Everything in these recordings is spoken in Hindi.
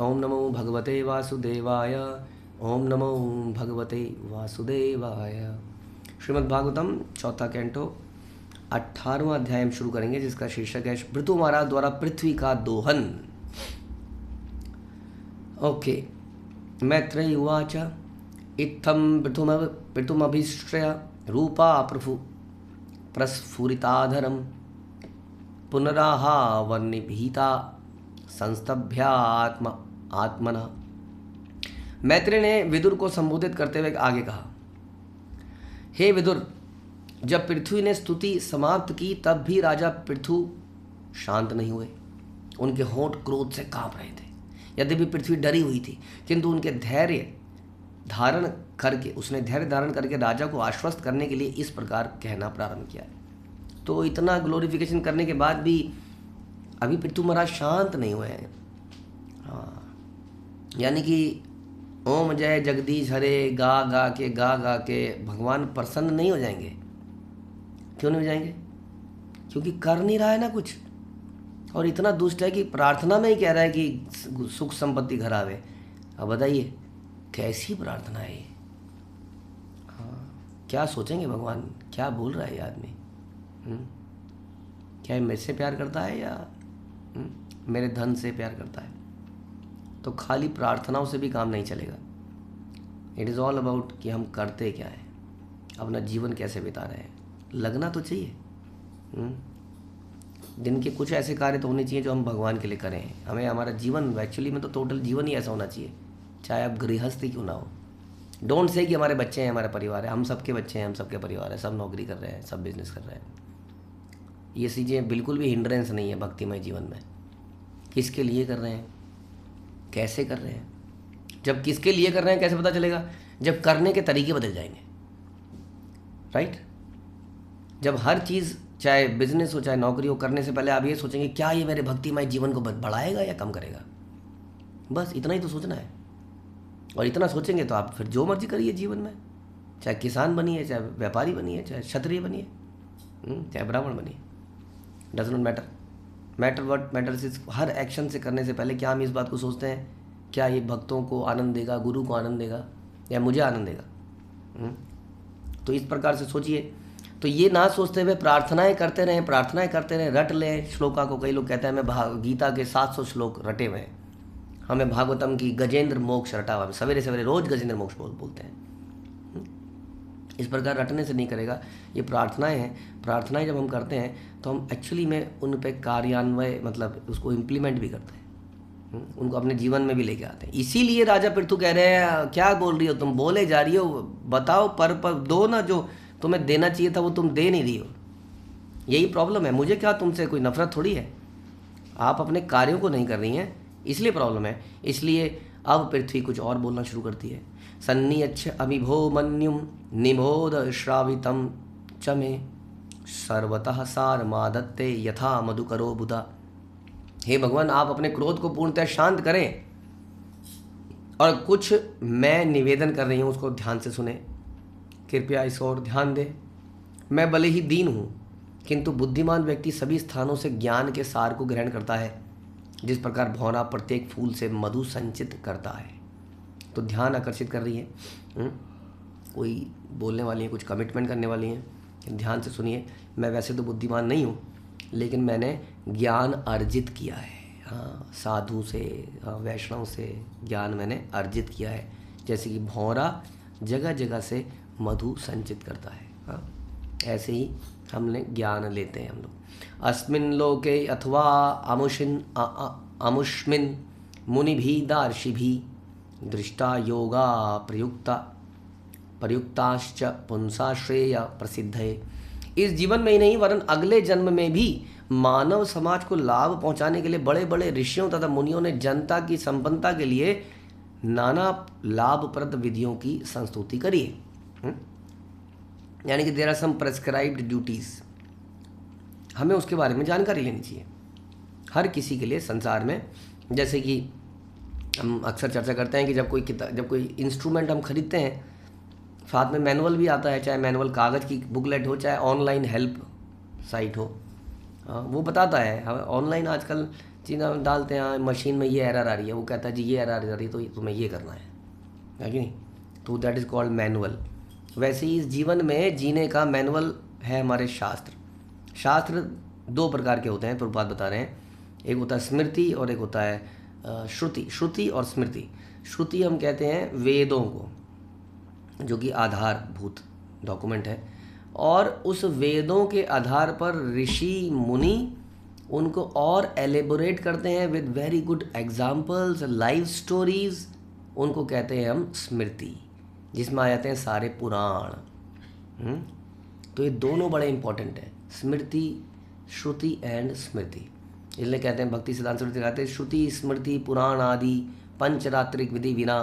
ओम नमो भगवते वासुदेवाय। ओम नमो भगवते वासुदेवाय। श्रीमद्भागवतम चौथा कैंटो 18वां अध्याय हम शुरू करेंगे, जिसका शीर्षक है भृतु महाराज द्वारा पृथ्वी का दोहन। ओके। मैत्रेय उवाच इत्थं पृथुमभिश्रय रूपा प्रस्फुरिताधरं पुनराहावर्निभीता संस्तभ्यात्म आत्मना। मैत्रेय ने विदुर को संबोधित करते हुए आगे कहा, हे विदुर, जब पृथ्वी ने स्तुति समाप्त की तब भी राजा पृथु शांत नहीं हुए। उनके होंठ क्रोध से कांप रहे थे। यद्यपि पृथ्वी डरी हुई थी, किंतु उसने धैर्य धारण करके राजा को आश्वस्त करने के लिए इस प्रकार कहना प्रारंभ किया। तो इतना ग्लोरिफिकेशन करने के बाद भी अभी पृथु महाराज शांत नहीं हुए हैं। हाँ, यानी कि ओम जय जगदीश हरे गा गा के भगवान प्रसन्न नहीं हो जाएंगे। क्यों नहीं हो जाएंगे? क्योंकि कर नहीं रहा है ना कुछ, और इतना दुष्ट है कि प्रार्थना में ही कह रहा है कि सुख संपत्ति घर आवे। अब बताइए कैसी प्रार्थना है ये? हाँ, क्या सोचेंगे भगवान? क्या बोल रहा है ये आदमी? क्या ये मेरे से प्यार करता है या मेरे धन से प्यार करता है? तो खाली प्रार्थनाओं से भी काम नहीं चलेगा। इट इज़ ऑल अबाउट कि हम करते क्या है, अपना जीवन कैसे बिता रहे हैं। लगना तो चाहिए। दिन के कुछ ऐसे कार्य तो होने चाहिए जो हम भगवान के लिए करें। हमें हमारा जीवन एक्चुअली में तो टोटल जीवन ही ऐसा होना चाहिए, चाहे आप गृहस्थ ही क्यों ना हो। डोंट से कि हमारे बच्चे हैं, हमारा परिवार है। हम सबके बच्चे हैं, हम सबके परिवार है, सब नौकरी कर रहे हैं, सब बिजनेस कर रहे हैं। ये चीज़ें बिल्कुल भी हिंड्रेंस नहीं है भक्तिमय जीवन में। किसके लिए कर रहे हैं, कैसे कर रहे हैं? जब किसके लिए कर रहे हैं कैसे पता चलेगा? जब करने के तरीके बदल जाएंगे, राइट? जब हर चीज़, चाहे बिजनेस हो चाहे नौकरी हो, करने से पहले आप ये सोचेंगे क्या ये मेरे भक्तिमय जीवन को बढ़ाएगा या कम करेगा। बस इतना ही तो सोचना है। और इतना सोचेंगे तो आप फिर जो मर्जी करिए जीवन में, चाहे किसान बनिए, चाहे व्यापारी बनिए, चाहे क्षत्रिय बनिए, चाहे ब्राह्मण बनिए, does not matter what matters is her action से करने से पहले क्या हम इस बात को सोचते हैं, क्या ये भक्तों को आनंद देगा, गुरु को आनंद देगा, या मुझे आनंद देगा? तो इस प्रकार से सोचिए। तो ये ना सोचते हुए प्रार्थनाएं करते रहें, रट लें श्लोका को। कई लोग कहते हैं हमें गीता के 700 श्लोक रटे हुए हैं, हमें भागवतम की गजेंद्र मोक्ष रटा हुआ है, सवेरे सवेरे रोज गजेंद्र मोक्ष बोलते हैं। इस प्रकार रटने से नहीं करेगा। ये प्रार्थनाएं हैं। प्रार्थनाएं जब हम करते हैं तो हम एक्चुअली में उन पे कार्यान्वय, मतलब उसको इम्प्लीमेंट भी करते हैं, उनको अपने जीवन में भी लेके आते हैं। इसीलिए राजा पृथु कह रहे हैं, क्या बोल रही हो तुम, बोले जा रही हो, बताओ पर दो ना, जो तुम्हें देना चाहिए था वो तुम दे नहीं रही हो। यही प्रॉब्लम है। मुझे क्या तुमसे कोई नफरत थोड़ी है, आप अपने कार्यों को नहीं कर रही हैं, इसलिए प्रॉब्लम है। इसलिए अब पृथ्वी कुछ और बोलना शुरू करती है। सन्नियच्छ अमिभो मन्युम निबोध श्रावितम च मे सर्वतः सार मादत्ते यथा मधुकरो बुधा। हे भगवान, आप अपने क्रोध को पूर्णतः शांत करें, और कुछ मैं निवेदन कर रही हूँ उसको ध्यान से सुने, कृपया इस ओर ध्यान दे। मैं भले ही दीन हूँ, किंतु बुद्धिमान व्यक्ति सभी स्थानों से ज्ञान के सार को ग्रहण करता है, जिस प्रकार भौरा प्रत्येक फूल से मधु संचित करता है। तो ध्यान आकर्षित कर रही है, कोई बोलने वाली है, कुछ कमिटमेंट करने वाली है। ध्यान से सुनिए। मैं वैसे तो बुद्धिमान नहीं हूँ, लेकिन मैंने ज्ञान अर्जित किया है। हाँ, साधु से, हाँ, वैष्णव से ज्ञान मैंने अर्जित किया है। जैसे कि भौरा जगह जगह से मधु संचित करता है, हाँ, ऐसे ही हमने ज्ञान लेते हैं हम लोग। अस्मिन् लोके अथवा अमुष्मिन् मुनिभिः दार्शिभिः दृष्टा योगा प्रयुक्ताश्च पुंसा श्रेय प्रसिद्धे। इस जीवन में ही नहीं वरन अगले जन्म में भी मानव समाज को लाभ पहुंचाने के लिए बड़े बड़े ऋषियों तथा मुनियों ने जनता की संपन्नता के लिए नाना लाभप्रद विधियों की संस्तुति करी है। यानी कि there are some prescribed duties, हमें उसके बारे में जानकारी लेनी चाहिए हर किसी के लिए संसार में। जैसे कि हम अक्सर चर्चा करते हैं कि जब कोई इंस्ट्रूमेंट हम खरीदते हैं, साथ में मैनुअल भी आता है, चाहे मैनुअल कागज़ की बुकलेट हो, चाहे ऑनलाइन हेल्प साइट हो, वो बताता है। ऑनलाइन आजकल चीज़ हम डालते हैं, हाँ मशीन में ये एरर आ रही है, वो कहता है जी ये एरर आ रही है तो तुम्हें ये करना है कि नहीं, तो दैट इज़ कॉल्ड मैनुअल। वैसे ही इस जीवन में जीने का मैनुअल है हमारे शास्त्र। शास्त्र दो प्रकार के होते हैं, प्रभुपाद बता रहे हैं, एक होता है स्मृति और एक होता है श्रुति। श्रुति और स्मृति। श्रुति हम कहते हैं वेदों को, जो कि आधारभूत डॉक्यूमेंट है, और उस वेदों के आधार पर ऋषि मुनि उनको और एलेबोरेट करते हैं with very good examples, live stories, उनको कहते हैं हम स्मृति, जिसमें आ जाते हैं सारे पुराण। तो ये दोनों बड़े इंपॉर्टेंट हैं, स्मृति, श्रुति एंड स्मृति। इसलिए कहते हैं, भक्ति सिद्धांत स्मृति कहते हैं, श्रुति स्मृति पुराण आदि पंचरात्रिक विधि बिना,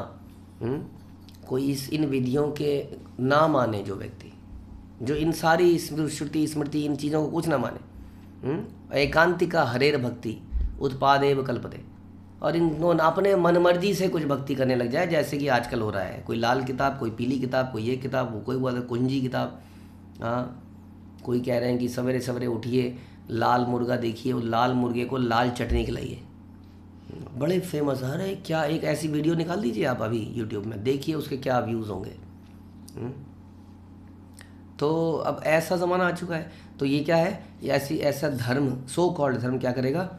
कोई इन विधियों के ना माने जो व्यक्ति, जो इन सारी श्रुति स्मृति इन चीज़ों को कुछ ना माने, एकांतिका हरेर भक्ति उत्पादेव कल्पते, और इन अपने मनमर्जी से कुछ भक्ति करने लग जाए, जैसे कि आजकल हो रहा है, कोई लाल किताब, कोई पीली किताब, कोई ये किताब, कोई बोलता है कुंजी किताब, हाँ कोई कह रहे हैं कि सवेरे सवेरे उठिए लाल मुर्गा देखिए, वो लाल मुर्गे को लाल चटनी खिलाइए, बड़े फेमस। अरे क्या, एक ऐसी वीडियो निकाल दीजिए आप अभी यूट्यूब में, देखिए उसके क्या व्यूज़ होंगे। तो अब ऐसा ज़माना आ चुका है, तो ये क्या है, ऐसा धर्म, सो कॉल्ड धर्म क्या करेगा,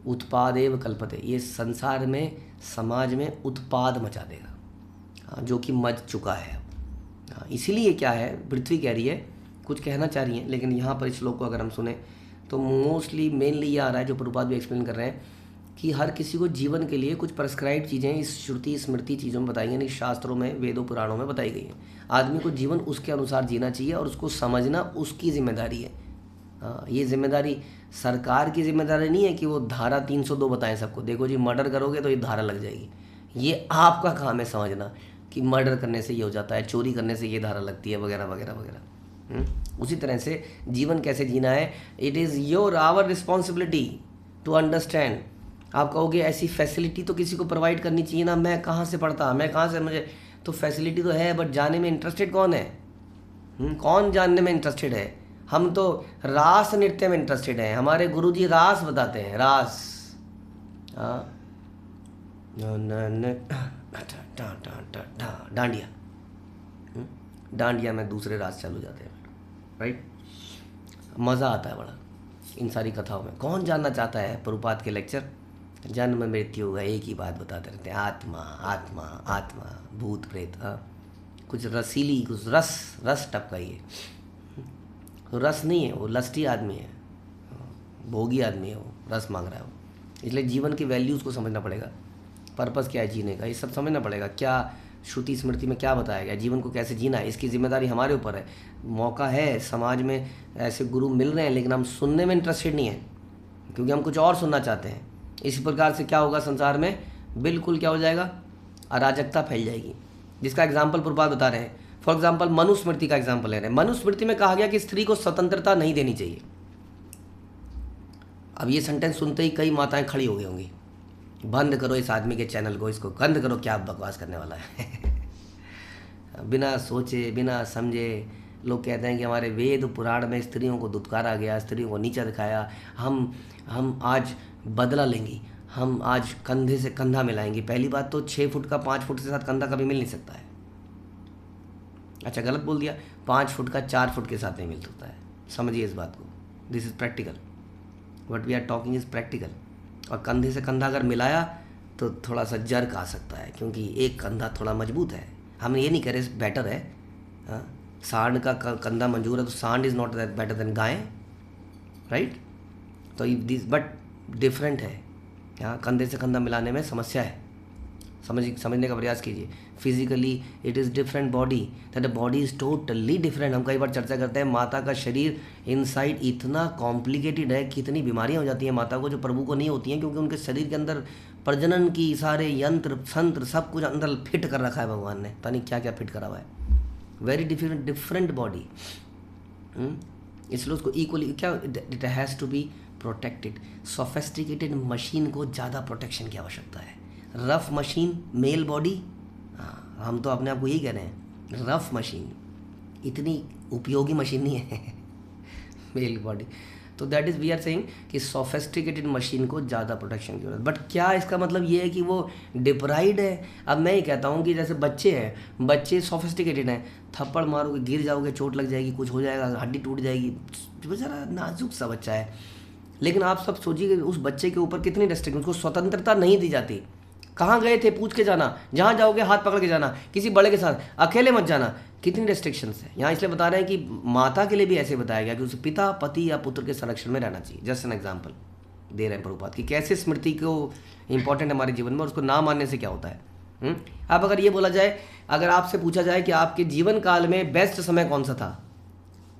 उत्पादेव कल्पते, ये संसार में समाज में उत्पाद मचा देगा, हाँ, जो कि मच चुका है। हाँ, इसीलिए क्या है, पृथ्वी कह रही है, कुछ कहना चाह रही है, लेकिन यहाँ पर इस श्लोक को अगर हम सुने तो मोस्टली मेनली ये आ रहा है, जो प्रभुपाद भी एक्सप्लेन कर रहे हैं, कि हर किसी को जीवन के लिए कुछ प्रेस्क्राइब चीज़ें इस श्रुति स्मृति चीज़ों में बताई गई, नहीं शास्त्रों में, वेदों पुराणों में बताई गई हैं। आदमी को जीवन उसके अनुसार जीना चाहिए और उसको समझना उसकी जिम्मेदारी है। हाँ, ये जिम्मेदारी सरकार की जिम्मेदारी नहीं है कि वो धारा 302 बताएं सबको, देखो जी मर्डर करोगे तो ये धारा लग जाएगी। ये आपका काम है समझना कि मर्डर करने से ये हो जाता है, चोरी करने से ये धारा लगती है, वगैरह वगैरह वगैरह। उसी तरह से जीवन कैसे जीना है, it is your our responsibility to understand. आप कहोगे ऐसी फैसिलिटी तो किसी को प्रोवाइड करनी चाहिए ना, मैं कहाँ से पढ़ता, मैं कहाँ से, मुझे तो फैसिलिटी तो है, बट जाने में इंटरेस्टेड कौन है? कौन जानने में इंटरेस्टेड है? हम तो रास नृत्य में इंटरेस्टेड हैं, हमारे गुरुजी रास बताते हैं, रास, डांडिया, डांडिया में दूसरे रास चालू जाते हैं, राइट। मज़ा आता है बड़ा इन सारी कथाओं में। कौन जानना चाहता है प्रभुपाद के लेक्चर? जन्म मृत्यु का एक ही बात बताते रहते हैं, आत्मा आत्मा आत्मा, भूत प्रेत, हाँ कुछ रसीली, कुछ रस टपका ही है, रस नहीं है, वो लस्टी आदमी है, भोगी आदमी है, वो रस मांग रहा है वो। इसलिए जीवन की वैल्यूज़ को समझना पड़ेगा, पर्पस क्या है जीने का, ये सब समझना पड़ेगा, क्या श्रुति स्मृति में क्या बताया गया, जीवन को कैसे जीना है, इसकी जिम्मेदारी हमारे ऊपर है। मौका है, समाज में ऐसे गुरु मिल रहे हैं, लेकिन हम सुनने में इंटरेस्टेड नहीं है, क्योंकि हम कुछ और सुनना चाहते हैं। इसी प्रकार से क्या होगा, संसार में बिल्कुल क्या हो जाएगा, अराजकता फैल जाएगी, जिसका एग्जाम्पल प्रभुपाद बता रहे हैं। फॉर एग्जाम्पल मनुस्मृति का एग्जाम्पल ले रहे हैं। मनुस्मृति में कहा गया कि स्त्री को स्वतंत्रता नहीं देनी चाहिए। अब ये सेंटेंस सुनते ही कई माताएं खड़ी हो गई होंगी, बंद करो इस आदमी के चैनल को, इसको बंद करो, क्या बकवास करने वाला है। बिना सोचे बिना समझे लोग कहते हैं कि हमारे वेद पुराण में स्त्रियों को दुत्कारा गया, स्त्रियों को नीचा दिखाया, हम आज बदला लेंगे, हम आज कंधे से कंधा मिलाएंगे। पहली बात तो 6 फुट का 5 फुट के साथ कंधा कभी मिल नहीं सकता है। अच्छा गलत बोल दिया, 5 फुट का 4 फुट के साथ नहीं मिल सकता है, समझिए इस बात को। This is practical, what we are talking is practical. और कंधे से कंधा अगर मिलाया तो थोड़ा सा जर्क आ सकता है, क्योंकि एक कंधा थोड़ा मजबूत है। हम ये नहीं कह रहे बेटर है, सांड का कंधा मंजूर है तो सांड is not that better than guy, right. तो दिस बट डिफरेंट है, यहाँ कंधे से कंधा मिलाने में समस्या है, समझने का प्रयास कीजिए। Physically it is different body, that body is totally different. हम कई बार चर्चा करते हैं, माता का शरीर इनसाइड इतना कॉम्प्लिकेटेड है, कितनी बीमारियां हो जाती हैं माता को जो प्रभु को नहीं होती हैं, क्योंकि उनके शरीर के अंदर प्रजनन की सारे यंत्र संत्र सब कुछ अंदर फिट कर रखा है भगवान ने, पता नहीं क्या क्या फिट करा हुआ है। वेरी डिफरेंट बॉडी, इसलिए उसको इक्वली क्या, it has to be protected. Sophisticated machine को ज़्यादा प्रोटेक्शन की आवश्यकता है। रफ मशीन मेल बॉडी, हाँ हम तो अपने आप को यही कह रहे हैं, रफ मशीन इतनी उपयोगी मशीन नहीं है मेल बॉडी। तो that is we are saying कि सोफेस्टिकेटेड मशीन को ज़्यादा प्रोटेक्शन की जरूरत। बट क्या इसका मतलब ये है कि वो डिप्राइड है? अब मैं ये कहता हूँ कि जैसे बच्चे हैं, बच्चे सोफेस्टिकेटेड हैं, थप्पड़ मारोगे गिर जाओगे, चोट लग जाएगी, कुछ हो जाएगा, हड्डी टूट जाएगी, बेचारा नाजुक सा बच्चा है। लेकिन आप सब सोचिए कि उस बच्चे के ऊपर कितनी रेस्ट्रिक्शन, उसको स्वतंत्रता नहीं दी जाती। कहाँ गए थे पूछ के जाना, जहाँ जाओगे हाथ पकड़ के जाना, किसी बड़े के साथ अकेले मत जाना, कितनी रेस्ट्रिक्शंस है यहाँ। इसलिए बता रहे हैं कि माता के लिए भी ऐसे बताया गया कि उसे पिता, पति या पुत्र के संरक्षण में रहना चाहिए। जस्ट एन एग्जाम्पल दे रहे हैं प्रभुपाद कि कैसे स्मृति को इंपॉर्टेंट है हमारे जीवन में, और उसको ना मानने से क्या होता है। अब अगर ये बोला जाए, अगर आपसे पूछा जाए कि आपके जीवन काल में बेस्ट समय कौन सा था,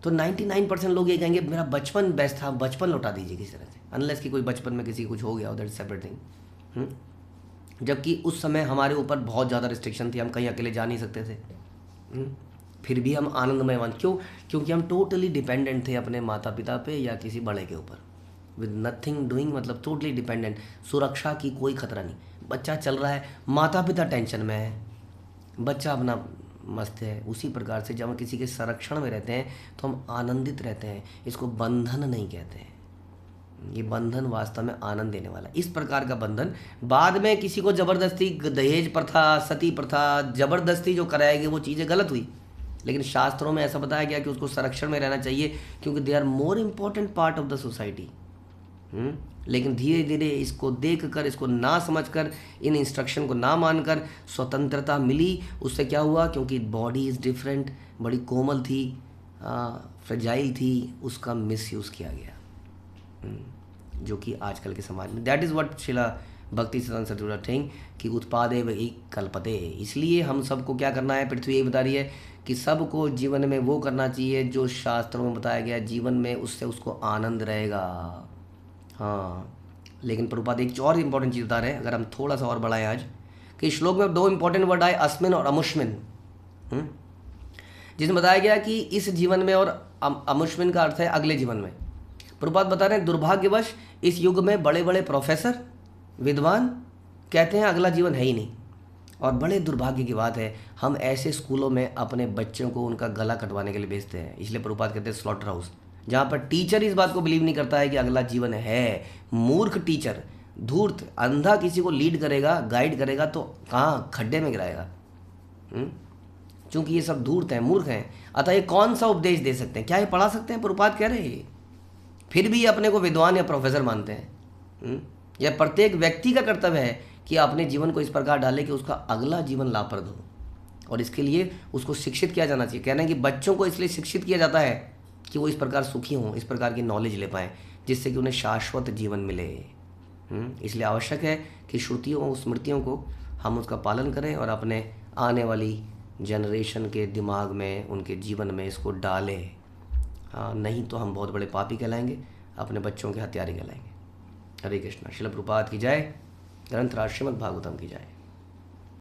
तो 99% लोग ये कहेंगे मेरा बचपन बेस्ट था, बचपन लौटा दीजिए किसी तरह से, अनलेस कि कोई बचपन में किसी को कुछ हो गया, दैट इज सेपरेट थिंग। जबकि उस समय हमारे ऊपर बहुत ज़्यादा रिस्ट्रिक्शन थी, हम कहीं अकेले जा नहीं सकते थे, फिर भी हम आनंदमय वन। क्यों? क्योंकि हम टोटली डिपेंडेंट थे अपने माता पिता पे या किसी बड़े के ऊपर, विद नथिंग डूइंग, मतलब टोटली डिपेंडेंट। सुरक्षा की कोई खतरा नहीं, बच्चा चल रहा है, माता पिता टेंशन में है, बच्चा अपना मस्त है। उसी प्रकार से जब हम किसी के संरक्षण में रहते हैं तो हम आनंदित रहते हैं। इसको बंधन नहीं कहते हैं, ये बंधन वास्तव में आनंद देने वाला है। इस प्रकार का बंधन बाद में किसी को जबरदस्ती, दहेज प्रथा, सती प्रथा, जबरदस्ती जो कराएगी वो चीज़ें गलत हुई, लेकिन शास्त्रों में ऐसा बताया गया कि उसको संरक्षण में रहना चाहिए, क्योंकि they are more important part of the society. लेकिन धीरे धीरे इसको देखकर, इसको ना समझकर, इन इंस्ट्रक्शन को ना मानकर स्वतंत्रता मिली। उससे क्या हुआ? क्योंकि बॉडी इज़ डिफरेंट, बड़ी कोमल थी, फ्रेजाइल थी, उसका मिसयूज़ किया गया, जो कि आजकल के समाज में, दैट इज़ व्हाट शिला भक्ति सिद्धांत सरस्वती थिंग कि उत्पादे व एक कल्पते। इसलिए हम सबको क्या करना है, पृथ्वी यही बता रही है कि सबको जीवन में वो करना चाहिए जो शास्त्रों में बताया गया, जीवन में उससे उसको आनंद रहेगा। हाँ, लेकिन प्रभुपाद एक और इम्पॉर्टेंट चीज़ बता रहे हैं, अगर हम थोड़ा सा और बढ़ाएं आज, कि श्लोक में 2 इंपॉर्टेंट वर्ड आए, अस्मिन और अमुष्मिन, जिसमें बताया गया कि इस जीवन में, और अमुष्मिन का अर्थ है अगले जीवन में। प्रभुपाद बता रहे हैं दुर्भाग्यवश इस युग में बड़े बड़े प्रोफेसर, विद्वान कहते हैं अगला जीवन है ही नहीं, और बड़े दुर्भाग्य की बात है हम ऐसे स्कूलों में अपने बच्चों को उनका गला कटवाने के लिए भेजते हैं। इसलिए प्रभुपाद कहते हैं स्लॉटर हाउस, जहाँ पर टीचर इस बात को बिलीव नहीं करता है कि अगला जीवन है। मूर्ख टीचर, धूर्त, अंधा किसी को लीड करेगा, गाइड करेगा तो कहाँ खड्डे में गिराएगा। चूँकि ये सब धूर्त हैं, मूर्ख हैं, अतः ये कौन सा उपदेश दे सकते हैं? क्या ये पढ़ा सकते हैं? प्रभुपाद कह रहे हैं फिर भी ये अपने को विद्वान या प्रोफेसर मानते हैं। यह प्रत्येक व्यक्ति का कर्तव्य है कि अपने जीवन को इस प्रकार डाले कि उसका अगला जीवन लाभप्रद हो, और इसके लिए उसको शिक्षित किया जाना चाहिए। कहना है कि बच्चों को इसलिए शिक्षित किया जाता है कि वो इस प्रकार सुखी हों, इस प्रकार की नॉलेज ले पाएँ, जिससे कि उन्हें शाश्वत जीवन मिले। इसलिए आवश्यक है कि श्रुतियों, स्मृतियों को हम उसका पालन करें और अपने आने वाली जनरेशन के दिमाग में, उनके जीवन में इसको डालें। हाँ, नहीं तो हम बहुत बड़े पापी कहलाएंगे, अपने बच्चों के हत्यारे कहलाएंगे। हरे कृष्णा। श्रील प्रभुपाद की जय। ग्रंथराज श्रीमद् भागवतम की जय।